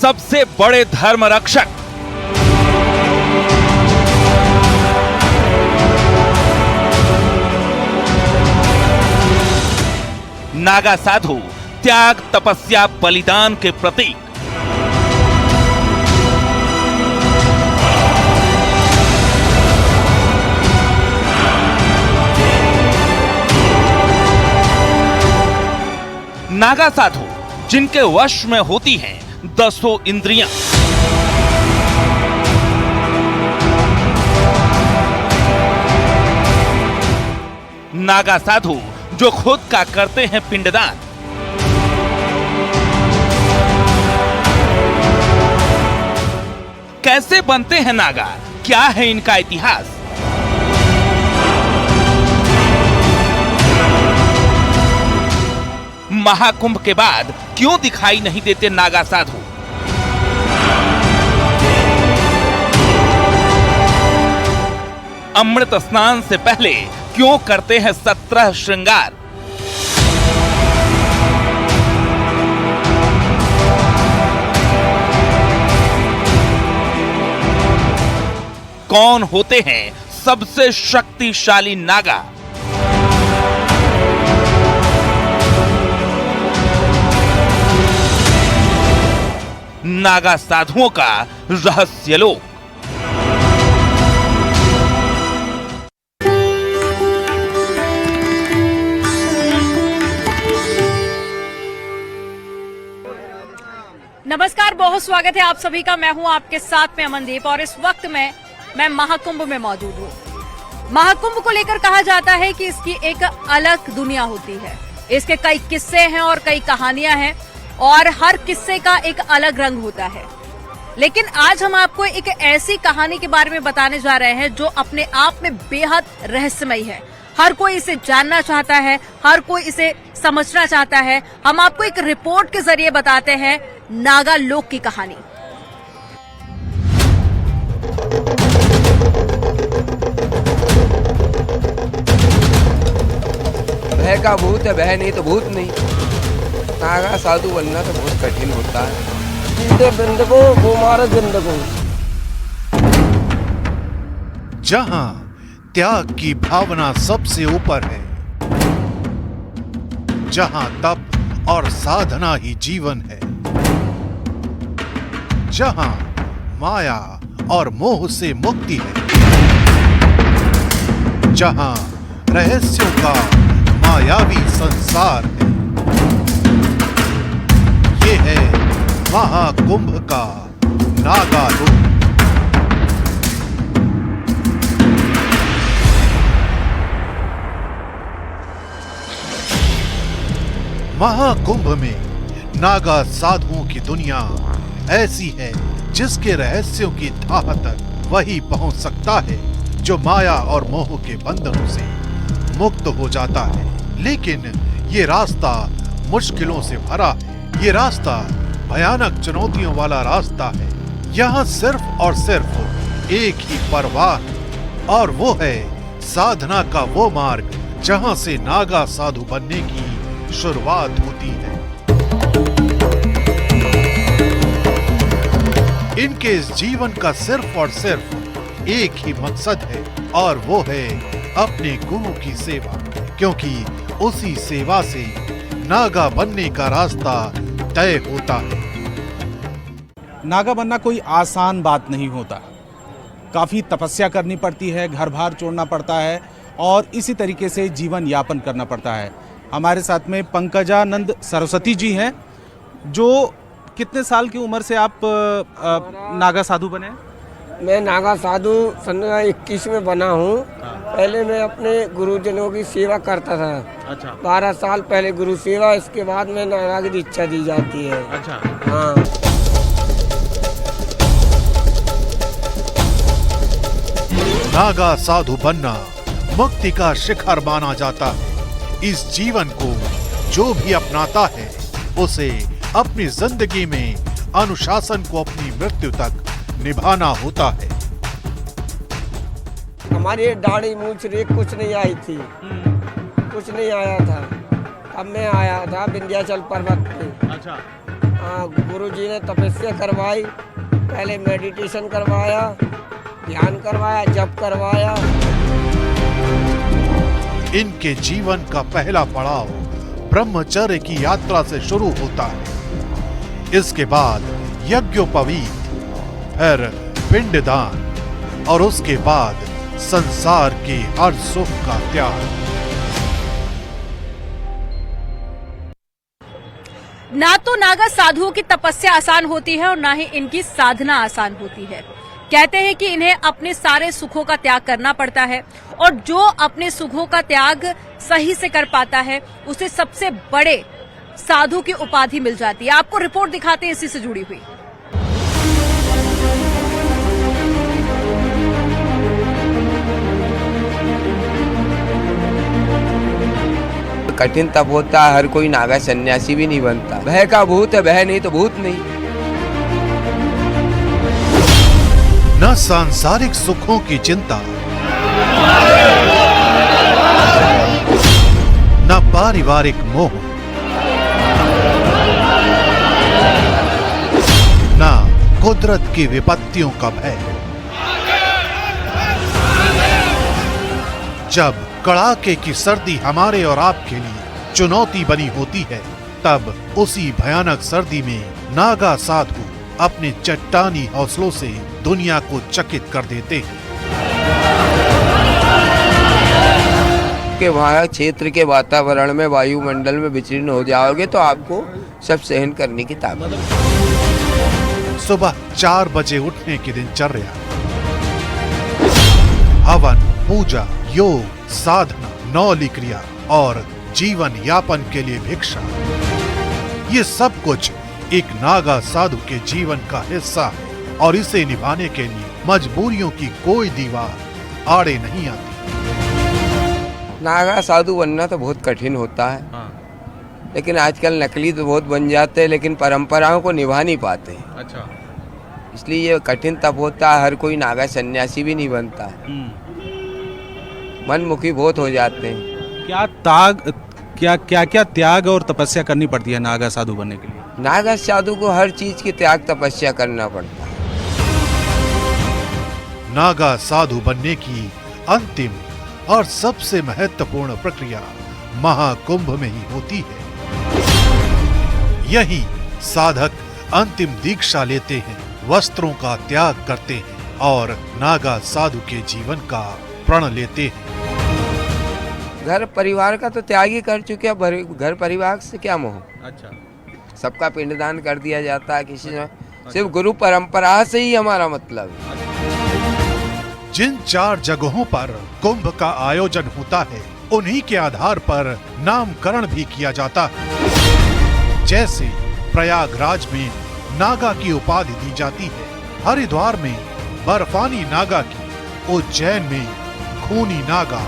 सबसे बड़े धर्म रक्षक। नागा साधु त्याग, तपस्या, बलिदान के प्रतीक। नागा साधु जिनके वश में होती हैं 10 इंद्रियां। नागा साधु जो खुद का करते हैं पिंडदान। कैसे बनते हैं नागा, क्या है इनका इतिहास? महाकुंभ के बाद क्यों दिखाई नहीं देते नागा साधु? अमृत स्नान से पहले क्यों करते हैं 17 श्रृंगार? कौन होते हैं सबसे शक्तिशाली नागा? नागा साधुओं का रहस्यलोक। नमस्कार, बहुत स्वागत है आप सभी का। मैं हूं आपके साथ में अमनदीप और इस वक्त मैं महाकुंभ में मौजूद हूं। महाकुंभ को लेकर कहा जाता है कि इसकी एक अलग दुनिया होती है। इसके कई किस्से हैं और कई कहानियां हैं और हर किस्से का एक अलग रंग होता है। लेकिन आज हम आपको एक ऐसी कहानी के बारे में बताने जा रहे हैं जो अपने आप में बेहद रहस्यमयी है। हर कोई इसे जानना चाहता है, हर कोई इसे समझना चाहता है। हम आपको एक रिपोर्ट के जरिए बताते हैं नागा लोक की कहानी। भय का भूत है, भय नहीं तो भूत नहीं। नागा साधु बनना तो बहुत कठिन होता है। बिंदको कुमार बिंदको। जहां त्याग की भावना सबसे ऊपर है, जहां तप और साधना ही जीवन है, जहां माया और मोह से मुक्ति है, जहां रहस्यों का मायावी संसार है, ये है महाकुंभ का नागा लोक। महाकुंभ में नागा साधुओं की दुनिया ऐसी है जिसके रहस्यों की थाह तक वही पहुंच सकता है जो माया और मोह के बंधनों से मुक्त हो जाता है। लेकिन ये रास्ता मुश्किलों से भरा है, ये रास्ता भयानक चुनौतियों वाला रास्ता है। यहाँ सिर्फ और सिर्फ एक ही परवाह है और वो है साधना का वो मार्ग जहाँ से नागा साधु बनने की शुरुआत होती है। इनके इस जीवन का सिर्फ और सिर्फ एक ही मकसद है और वो है अपने गुरु की सेवा, क्योंकि उसी सेवा से नागा बनने का रास्ता तय होता है। नागा बनना कोई आसान बात नहीं होता। काफ़ी तपस्या करनी पड़ती है, घर बार छोड़ना पड़ता है और इसी तरीके से जीवन यापन करना पड़ता है। हमारे साथ में पंकजानंद सरस्वती जी हैं। जो कितने साल की उम्र से आप नागा साधु बने? मैं नागा साधु सन 21 में बना हूँ। पहले मैं अपने गुरुजनों की सेवा करता था। अच्छा। 12 साल पहले गुरु सेवा, इसके बाद में नागा की दीक्षा दी जाती है। अच्छा। हाँ। नागा साधु बनना मुक्ति का शिखर माना जाता है। इस जीवन को जो भी अपनाता है उसे अपनी जिंदगी में अनुशासन को अपनी मृत्यु तक निभाना होता है। हमारी दाढ़ी मूछ रे कुछ नहीं आई थी, कुछ नहीं आया था। अब मैं आया था विंध्याचल पर्वत पे। अच्छा। गुरुजी ने तपस्या करवाई, पहले मेडिटेशन करवाया, ध्यान करवाया, जप करवाया। इनके जीवन का पहला पड़ाव ब्रह्मचर्य की यात्रा से शुरू होता है। इसके बाद यज्ञोपवीत, फिर पिंडदान और उसके बाद संसार के हर सुख का त्याग। ना तो नागा साधुओं की तपस्या आसान होती है और ना ही इनकी साधना आसान होती है। कहते हैं कि इन्हें अपने सारे सुखों का त्याग करना पड़ता है और जो अपने सुखों का त्याग सही से कर पाता है उसे सबसे बड़े साधु की उपाधि मिल जाती है। आपको रिपोर्ट दिखाते हैं इसी से जुड़ी हुई। कठिन तप होता है, हर कोई नागा सन्यासी भी नहीं बनता। भय का भूत है, भय नहीं तो भूत नहीं। न सांसारिक सुखों की चिंता, न पारिवारिक मोह, न कुदरत की विपत्तियों का भय। जब कड़ाके की सर्दी हमारे और आपके लिए चुनौती बनी होती है, तब उसी भयानक सर्दी में नागा साधु अपने चट्टानी हौसलों से दुनिया को चकित कर देते हैं। के वहाँ क्षेत्र के वातावरण में, वायुमंडल में विचरण हो जाओगे तो आपको सब सहन करने की ताकत। सुबह 4 बजे उठने की दिनचर्या, हवन, पूजा, योग, साधना, नौली क्रिया और जीवन यापन के लिए भिक्षा, ये सब कुछ एक नागा साधु के जीवन का हिस्सा है और इसे निभाने के लिए मजबूरियों की कोई दीवार आड़े नहीं आती। नागा साधु बनना तो बहुत कठिन होता है। लेकिन आजकल नकली तो बहुत बन जाते हैं, लेकिन परंपराओं को निभा नहीं पाते। अच्छा। इसलिए ये कठिन तप होता है, हर कोई नागा सन्यासी भी नहीं बनता है। मनमुखी बहुत हो जाते हैं। क्या त्याग और तपस्या करनी पड़ती है नागा साधु बनने के लिए? नागा साधु को हर चीज की त्याग तपस्या करना पड़ता है। नागा साधु बनने की अंतिम और सबसे महत्वपूर्ण प्रक्रिया महाकुंभ में ही होती है। यही साधक अंतिम दीक्षा लेते हैं, वस्त्रों का त्याग करते हैं और नागा साधु के जीवन का प्रण लेते हैं। घर परिवार का तो त्याग ही कर चुके हैं, घर परिवार से क्या मोह। अच्छा। सबका पिंडदान कर दिया जाता है, किसी ने सिर्फ गुरु परंपरा से ही हमारा मतलब है। जिन 4 जगहों पर कुंभ का आयोजन होता है, उन्हीं के आधार पर नामकरण भी किया जाता है। जैसे प्रयागराज में नागा की उपाधि दी जाती है, हरिद्वार में बर्फानी नागा की, उज्जैन में खूनी नागा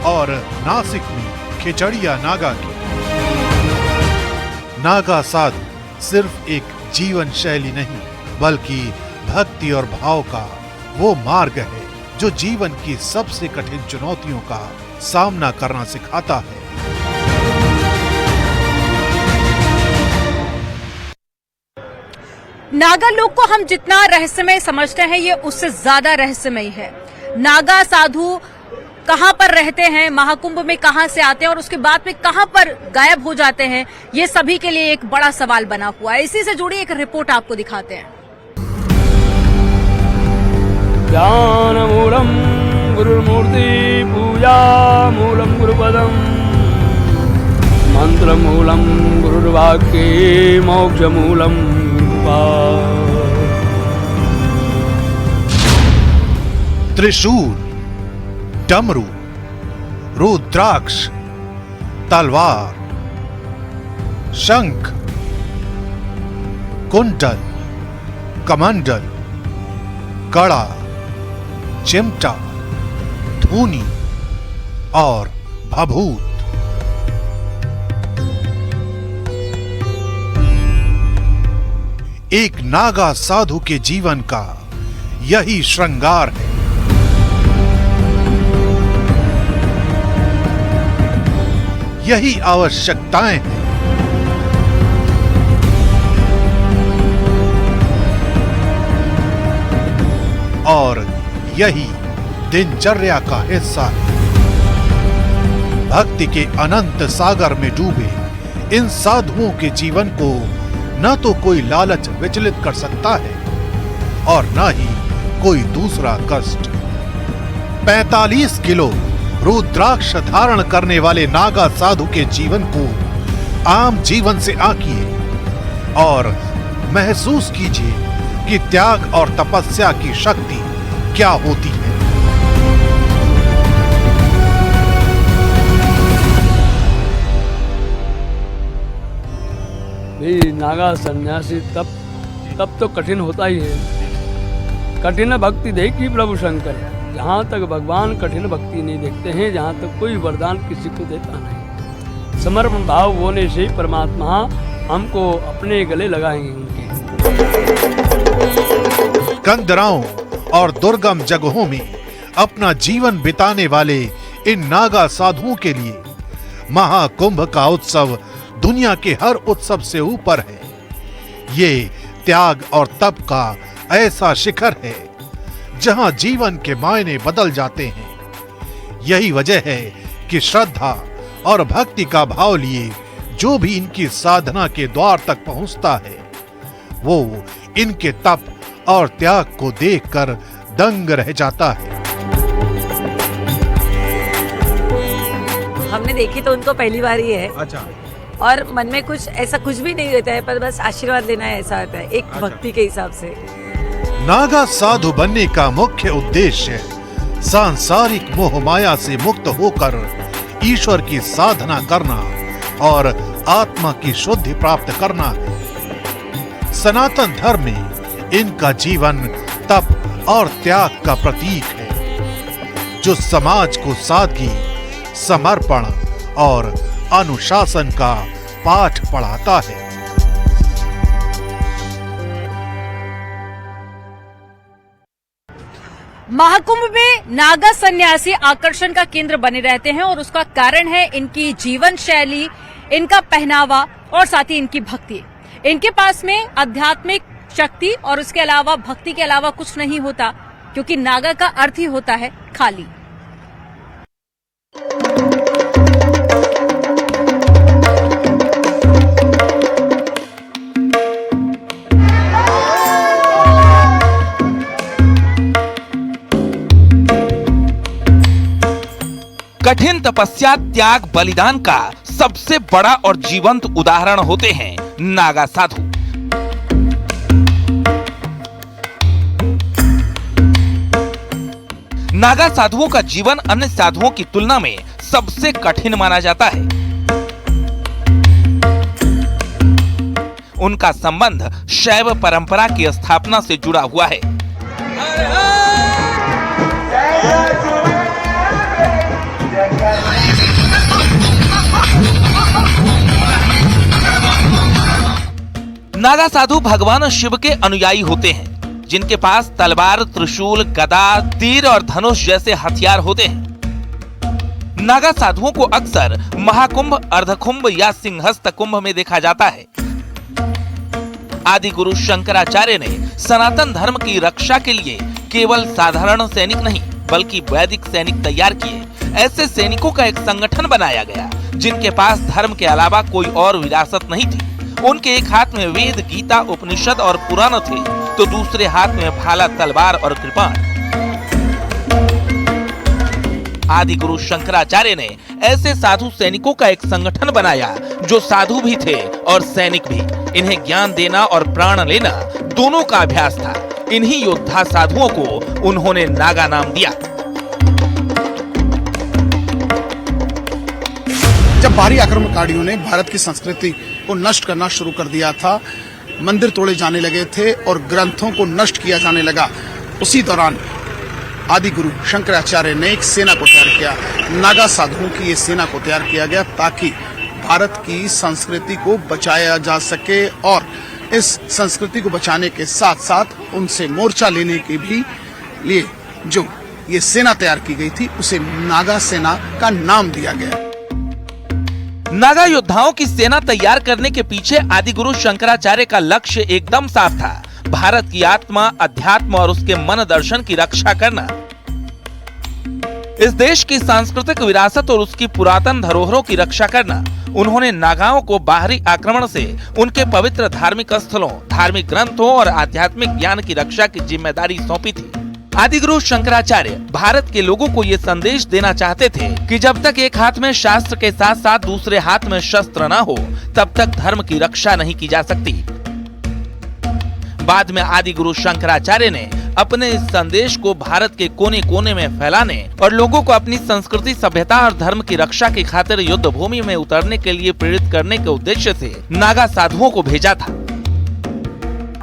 और नासिक में खिचड़िया नागा की। नागा साधु सिर्फ एक जीवन शैली नहीं, बल्कि भक्ति और भाव का वो मार्ग है जो जीवन की सबसे कठिन चुनौतियों का सामना करना सिखाता है। नागा लोग को हम जितना रहस्यमय समझते हैं, ये उससे ज्यादा रहस्यमय है। नागा साधु कहां पर रहते हैं, महाकुंभ में कहां से आते हैं और उसके बाद में कहां पर गायब हो जाते हैं, ये सभी के लिए एक बड़ा सवाल बना हुआ है। इसी से जुड़ी एक रिपोर्ट आपको दिखाते हैं। ज्ञान मूलम गुरुमूर्ति पूजा मूलम गुरुपदम मंत्र मूलम गुरुर्वाक्ये मोक्ष मूलम त्रिशूल, डमरू, रुद्राक्ष, तलवार, शंख, कुंडल, कमंडल, कड़ा, चिमटा, धूनी और भभूत। एक नागा साधु के जीवन का यही श्रृंगार है। यही आवश्यकताएं हैं। और यही दिनचर्या का हिस्सा है। भक्ति के अनंत सागर में डूबे इन साधुओं के जीवन को न तो कोई लालच विचलित कर सकता है और न ही कोई दूसरा कष्ट। 45 किलो रुद्राक्ष धारण करने वाले नागा साधु के जीवन को आम जीवन से आंकिए और महसूस कीजिए कि त्याग और तपस्या की शक्ति क्या होती है। भाई नागा सन्यासी तब तो कठिन होता ही है। कठिन भक्ति देखी प्रभु शंकर। जहाँ तक भगवान कठिन भक्ति नहीं देखते हैं, जहाँ तक कोई वरदान किसी को देता नहीं। समर्पण भाव होने से परमात्मा हमको अपने गले लगाएंगे उनके। कंदराओं और दुर्गम जगहों में अपना जीवन बिताने वाले इन नागा साधुओं के लिए महाकुंभ का उत्सव दुनिया के हर उत्सव से ऊपर है। ये त्याग और तप का ऐसा शिखर है जहां जीवन के मायने बदल जाते हैं। यही वजह है कि श्रद्धा और भक्ति का भाव लिए जो भी इनकी साधना के द्वार तक पहुंचता है, वो इनके तप और त्याग को देखकर दंग रह जाता है। हमने देखी तो उनको पहली बार ही है। अच्छा। और मन में कुछ ऐसा कुछ भी नहीं होता है, पर बस आशीर्वाद लेना है, ऐसा होता है एक भक्ति के हिसाब से। नागा साधु बनने का मुख्य उद्देश्य सांसारिक मोह माया से मुक्त होकर ईश्वर की साधना करना और आत्मा की शुद्धि प्राप्त करना है। सनातन धर्म में इनका जीवन तप और त्याग का प्रतीक है, जो समाज को सादगी, समर्पण और अनुशासन का पाठ पढ़ाता है। महाकुंभ में नागा सन्यासी आकर्षण का केंद्र बने रहते हैं और उसका कारण है इनकी जीवन शैली, इनका पहनावा और साथ ही इनकी भक्ति। इनके पास में आध्यात्मिक शक्ति और उसके अलावा भक्ति के अलावा कुछ नहीं होता, क्योंकि नागा का अर्थ ही होता है खाली। कठिन तपस्या, त्याग, बलिदान का सबसे बड़ा और जीवंत उदाहरण होते हैं नागा साधु। नागा साधुओं का जीवन अन्य साधुओं की तुलना में सबसे कठिन माना जाता है। उनका संबंध शैव परंपरा की स्थापना से जुड़ा हुआ है। नागा साधु भगवान शिव के अनुयायी होते हैं, जिनके पास तलवार, त्रिशूल, गदा, तीर और धनुष जैसे हथियार होते हैं। नागा साधुओं को अक्सर महाकुंभ, अर्धकुंभ या सिंहस्थ कुंभ में देखा जाता है। आदि गुरु शंकराचार्य ने सनातन धर्म की रक्षा के लिए केवल साधारण सैनिक नहीं बल्कि वैदिक सैनिक तैयार किए। ऐसे सैनिकों का एक संगठन बनाया गया जिनके पास धर्म के अलावा कोई और विरासत नहीं थी। उनके एक हाथ में वेद, गीता, उपनिषद और पुराण थे, तो दूसरे हाथ में भाला, तलवार और कृपाण। आदि गुरु शंकराचार्य ने ऐसे साधु सैनिकों का एक संगठन बनाया जो साधु भी थे और सैनिक भी। इन्हें ज्ञान देना और प्राण लेना दोनों का अभ्यास था। इन्हीं योद्धा साधुओं को उन्होंने नागा नाम दिया। जब बाहरी आक्रमणकारियों ने भारत की संस्कृति को नष्ट करना शुरू कर दिया था, मंदिर तोड़े जाने लगे थे और ग्रंथों को नष्ट किया जाने लगा, उसी दौरान आदि गुरु शंकराचार्य ने एक सेना को तैयार किया। नागा साधुओं की ये सेना को तैयार किया गया ताकि भारत की संस्कृति को बचाया जा सके और इस संस्कृति को बचाने के साथ साथ उनसे मोर्चा लेने के भी लिए जो ये सेना तैयार की गई थी उसे नागा सेना का नाम दिया गया। नागा योद्धाओं की सेना तैयार करने के पीछे आदि गुरु शंकराचार्य का लक्ष्य एकदम साफ था। भारत की आत्मा, अध्यात्म और उसके मन दर्शन की रक्षा करना। इस देश की सांस्कृतिक विरासत और उसकी पुरातन धरोहरों की रक्षा करना। उन्होंने नागाओं को बाहरी आक्रमण से उनके पवित्र धार्मिक स्थलों, धार्मिक ग्रंथों और आध्यात्मिक ज्ञान की रक्षा की जिम्मेदारी सौंपी थी। आदिगुरु शंकराचार्य भारत के लोगों को ये संदेश देना चाहते थे कि जब तक एक हाथ में शास्त्र के साथ साथ दूसरे हाथ में शस्त्र न हो, तब तक धर्म की रक्षा नहीं की जा सकती। बाद में आदिगुरु शंकराचार्य ने अपने इस संदेश को भारत के कोने कोने में फैलाने और लोगों को अपनी संस्कृति, सभ्यता और धर्म की रक्षा की खातिर युद्ध भूमि में उतरने के लिए प्रेरित करने के उद्देश्य से नागा साधुओं को भेजा था।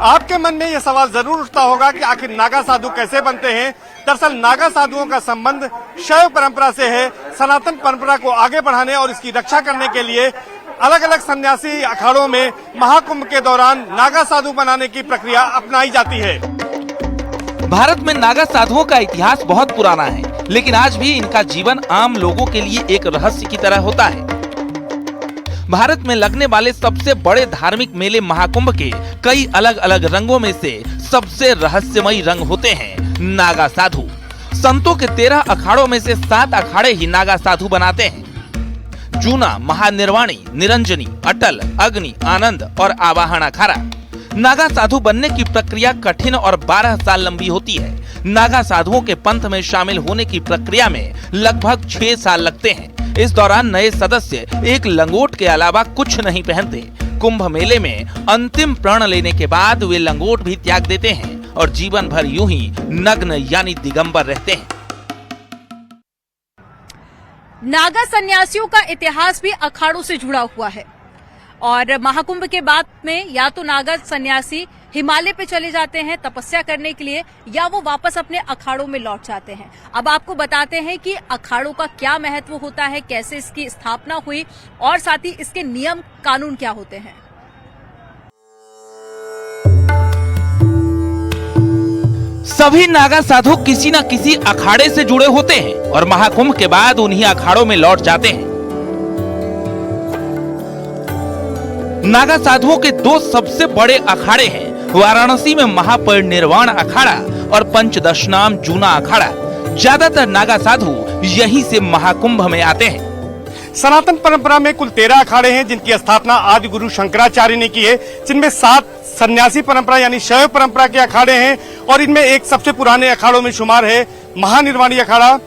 आपके मन में यह सवाल जरूर उठता होगा कि आखिर नागा साधु कैसे बनते हैं। दरअसल नागा साधुओं का संबंध शैव परंपरा से है। सनातन परंपरा को आगे बढ़ाने और इसकी रक्षा करने के लिए अलग अलग सन्यासी अखाड़ों में महाकुंभ के दौरान नागा साधु बनाने की प्रक्रिया अपनाई जाती है। भारत में नागा साधुओं का इतिहास बहुत पुराना है, लेकिन आज भी इनका जीवन आम लोगों के लिए एक रहस्य की तरह होता है। भारत में लगने वाले सबसे बड़े धार्मिक मेले महाकुंभ के कई अलग अलग रंगों में से सबसे रहस्यमयी रंग होते हैं नागा साधु। संतों के 13 अखाड़ों में से 7 अखाड़े ही नागा साधु बनाते हैं। जूना, महानिर्वाणी, निरंजनी, अटल, अग्नि, आनंद और आवाहन अखाड़ा। नागा साधु बनने की प्रक्रिया कठिन और 12 साल लंबी होती है। नागा साधुओं के पंथ में शामिल होने की प्रक्रिया में लगभग 6 साल लगते हैं। इस दौरान नए सदस्य एक लंगोट के अलावा कुछ नहीं पहनते। कुंभ मेले में अंतिम प्रण लेने के बाद वे लंगोट भी त्याग देते हैं और जीवन भर यूं ही नग्न यानी दिगंबर रहते हैं। नागा सन्यासियों का इतिहास भी अखाड़ों से जुड़ा हुआ है और महाकुंभ के बाद में या तो नागा सन्यासी हिमालय पे चले जाते हैं तपस्या करने के लिए, या वो वापस अपने अखाड़ों में लौट जाते हैं। अब आपको बताते हैं कि अखाड़ों का क्या महत्व होता है, कैसे इसकी स्थापना हुई और साथ ही इसके नियम कानून क्या होते हैं। सभी नागा साधु किसी न किसी अखाड़े से जुड़े होते हैं और महाकुंभ के बाद उन्हीं अखाड़ों में लौट जाते हैं। नागा साधुओं के 2 सबसे बड़े अखाड़े हैं वाराणसी में महापरिनिर्वाण अखाड़ा और पंचदशनाम जूना अखाड़ा। ज्यादातर नागा साधु यहीं से महाकुंभ में आते हैं। सनातन परंपरा में कुल 13 अखाड़े हैं जिनकी स्थापना आदि गुरु शंकराचार्य ने की है, जिनमें 7 सन्यासी परंपरा यानी शैव परंपरा के अखाड़े हैं और इनमें एक सबसे पुराने अखाड़ों में शुमार है महानिर्वाणी अखाड़ा।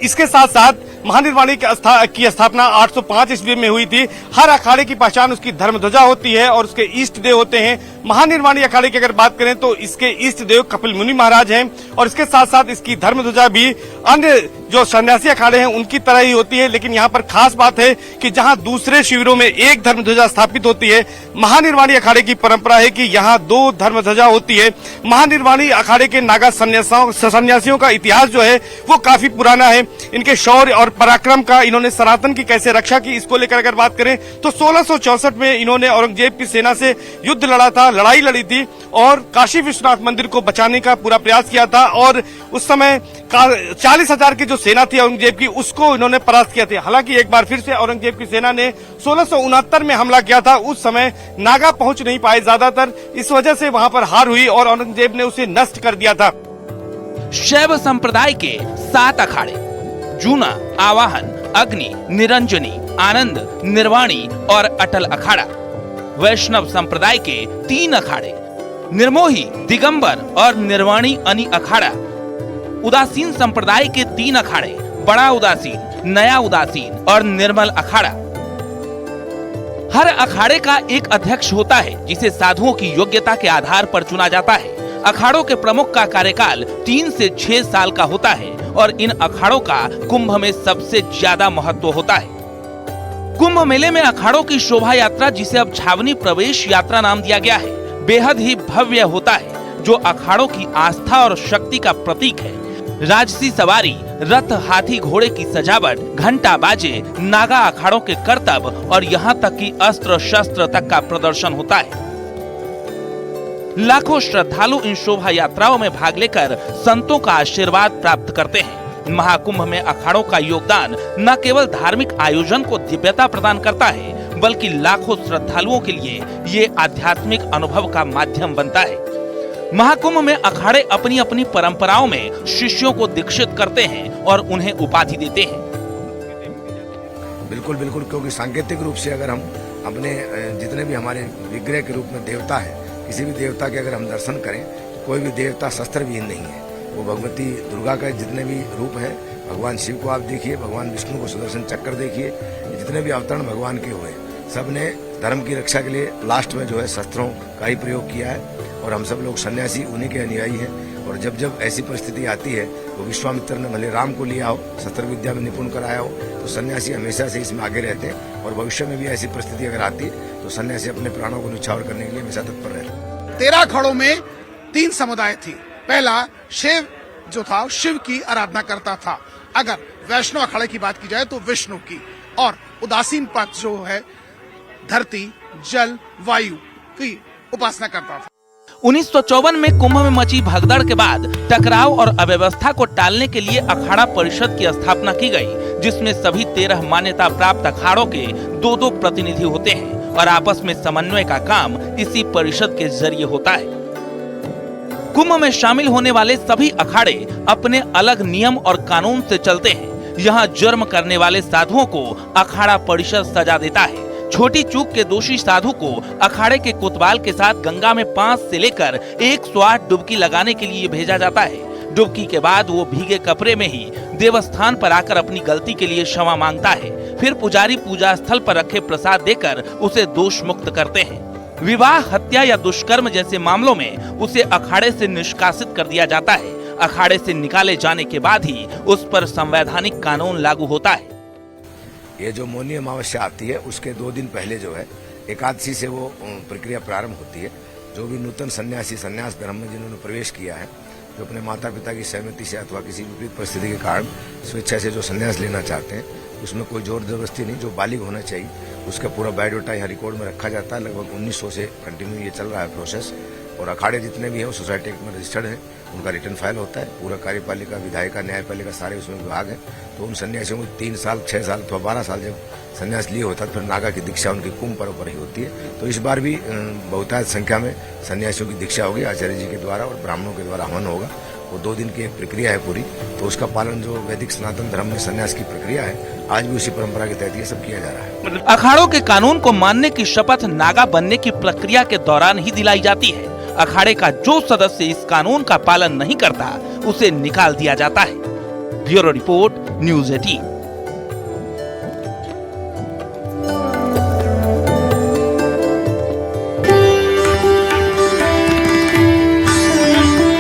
इसके साथ साथ महानिर्वाणी की स्थापना 805 ईस्वी में हुई थी। हर अखाड़े की पहचान उसकी धर्मध्वजा होती है और उसके इष्ट देव होते हैं। महानिर्वाणी अखाड़े की अगर बात करें तो इसके इष्ट देव कपिल मुनि महाराज हैं और इसके साथ साथ इसकी धर्मध्वजा भी अन्य जो सन्यासी अखाड़े हैं उनकी तरह ही होती है। लेकिन यहाँ पर खास बात है कि जहाँ दूसरे शिविरों में एक धर्मध्वजा स्थापित होती है, महानिर्वाणी अखाड़े की परंपरा है कि यहाँ 2 धर्मध्वजा होती है। महानिर्वाणी अखाड़े के नागा सन्यासियों का इतिहास जो है वो काफी पुराना है। इनके शौर्य और पराक्रम का, इन्होंने सनातन की कैसे रक्षा की, इसको लेकर अगर बात करें तो 1664 में इन्होंने औरंगजेब की सेना से युद्ध लड़ा था, लड़ाई लड़ी थी और काशी विश्वनाथ मंदिर को बचाने का पूरा प्रयास किया था और उस समय 40,000 की जो सेना थी औरंगजेब की उसको इन्होंने परास्त किया था। हालांकि एक बार फिर से औरंगजेब की सेना ने 1669 में हमला किया था। उस समय नागा पहुंच नहीं पाए ज्यादातर, इस वजह से वहां पर हार हुई और औरंगजेब ने उसे नष्ट कर दिया था। शैव संप्रदाय के 7 अखाड़े जूना, आवाहन, अग्नि, निरंजनी, आनंद, निर्वाणी और अटल अखाड़ा। वैष्णव संप्रदाय के 3 अखाड़े निर्मोही, दिगंबर और निर्वाणी अनि अखाड़ा। उदासीन संप्रदाय के 3 अखाड़े बड़ा उदासीन, नया उदासीन और निर्मल अखाड़ा। हर अखाड़े का एक अध्यक्ष होता है जिसे साधुओं की योग्यता के आधार पर चुना जाता है। अखाड़ों के प्रमुख का कार्यकाल 3 से 6 साल का होता है और इन अखाड़ों का कुंभ में सबसे ज्यादा महत्व होता है। कुंभ मेले में अखाड़ों की शोभा यात्रा, जिसे अब छावनी प्रवेश यात्रा नाम दिया गया है, बेहद ही भव्य होता है, जो अखाड़ों की आस्था और शक्ति का प्रतीक है। राजसी सवारी, रथ, हाथी घोड़े की सजावट, घंटा बाजे, नागा अखाड़ों के करतब और यहाँ तक कि अस्त्र शस्त्र तक का प्रदर्शन होता है। लाखों श्रद्धालु इन शोभा यात्राओं में भाग लेकर संतों का आशीर्वाद प्राप्त करते हैं। महाकुंभ में अखाड़ों का योगदान न केवल धार्मिक आयोजन को दिव्यता प्रदान करता है, बल्कि लाखों श्रद्धालुओं के लिए ये आध्यात्मिक अनुभव का माध्यम बनता है। महाकुंभ में अखाड़े अपनी अपनी परंपराओं में शिष्यों को दीक्षित करते हैं और उन्हें उपाधि देते हैं। बिल्कुल बिल्कुल, क्योंकि सांकेतिक रूप से अगर हम अपने जितने भी हमारे विग्रह के रूप में देवता है, किसी भी देवता के अगर हम दर्शन करें तो कोई भी देवता शस्त्र विहीन नहीं है। वो भगवती दुर्गा का जितने भी रूप है, भगवान शिव को आप देखिए, भगवान विष्णु को सुदर्शन चक्र देखिए, जितने भी अवतरण भगवान के हुए सब ने धर्म की रक्षा के लिए लास्ट में जो है शस्त्रों का ही प्रयोग किया है। और हम सब लोग सन्यासी उन्हीं के अनुयायी हैं। और जब जब ऐसी परिस्थिति आती है तो विश्वामित्र ने भले राम को लिया हो, शस्त्र विद्या में निपुण कराया हो, तो सन्यासी हमेशा से इसमें आगे रहते हैं। और भविष्य में भी ऐसी परिस्थिति अगर आती है तो सन्यासी अपने प्राणों को न्यौछावर करने के लिए हमेशा तत्पर रहते हैं। 13 अखाड़ों में 3 समुदाय थी। पहला शिव जो था, शिव की आराधना करता था। अगर वैष्णव अखाड़े की बात की जाए तो विष्णु की, और उदासीन पक्ष जो है धरती, जल, वायु की उपासना करता था। 1954 में कुंभ में मची भगदड़ के बाद टकराव और अव्यवस्था को टालने के लिए अखाड़ा परिषद की स्थापना की गई, जिसमें सभी 13 मान्यता प्राप्त अखाड़ों के 2-2 प्रतिनिधि होते हैं और आपस में समन्वय का काम इसी परिषद के जरिए होता है। कुंभ में शामिल होने वाले सभी अखाड़े अपने अलग नियम और कानून से चलते हैं। यहाँ जुर्म करने वाले साधुओं को अखाड़ा परिषद सजा देता है। छोटी चूक के दोषी साधु को अखाड़े के कोतवाल के साथ गंगा में 5 से लेकर 108 डुबकी लगाने के लिए भेजा जाता है। डुबकी के बाद वो भीगे कपड़े में ही देवस्थान पर आकर अपनी गलती के लिए क्षमा मांगता है। फिर पुजारी पूजा स्थल पर रखे प्रसाद देकर उसे दोष मुक्त करते हैं। विवाह, हत्या या दुष्कर्म जैसे मामलों में उसे अखाड़े से निष्कासित कर दिया जाता है। अखाड़े से निकाले जाने के बाद ही उस पर संवैधानिक कानून लागू होता है। ये जो मौनी अमावस्या आती है उसके 2 दिन पहले जो है एकादशी से वो प्रक्रिया प्रारंभ होती है। जो भी नूतन सन्यासी सन्यास धर्म में जिन्होंने प्रवेश किया है, जो अपने माता पिता की सहमति से अथवा किसी विपरीत परिस्थिति के कारण स्वेच्छा से जो सन्यास लेना चाहते हैं, उसमें कोई जोर जबरदस्ती नहीं, जो बालिग होना चाहिए उसका पूरा बायोडाटा यहाँ रिकॉर्ड में रखा जाता है। लगभग 1900 से कंटिन्यू ये चल रहा है प्रोसेस। और अखाड़े जितने भी हैं वो सोसाइटी एक्ट में रजिस्टर्ड है, उनका रिटर्न फाइल होता है। पूरा कार्यपालिका, विधायिका, न्यायपालिका सारे उसमें विभाग हैं। तो उन सन्यासियों को 3 साल, 6 साल अथवा 12 साल जब सन्यास लिए होता है तो फिर नागा की दीक्षा उनकी कुंभ पर्व पर ही होती है। तो इस बार भी बहुतायत संख्या में सन्यासियों की दीक्षा होगी आचार्य जी के द्वारा और ब्राह्मणों के द्वारा हवन होगा। वो 2 दिन की एक प्रक्रिया है पूरी। तो उसका पालन जो वैदिक सनातन धर्म में सन्यास की प्रक्रिया है, आज भी उसी परंपरा के तहत ये सब किया जा रहा है। अखाड़ों के कानून को मानने की शपथ नागा बनने की प्रक्रिया के दौरान ही दिलाई जाती है। अखाड़े का जो सदस्य इस कानून का पालन नहीं करता उसे निकाल दिया जाता है। Bureau report, news 18।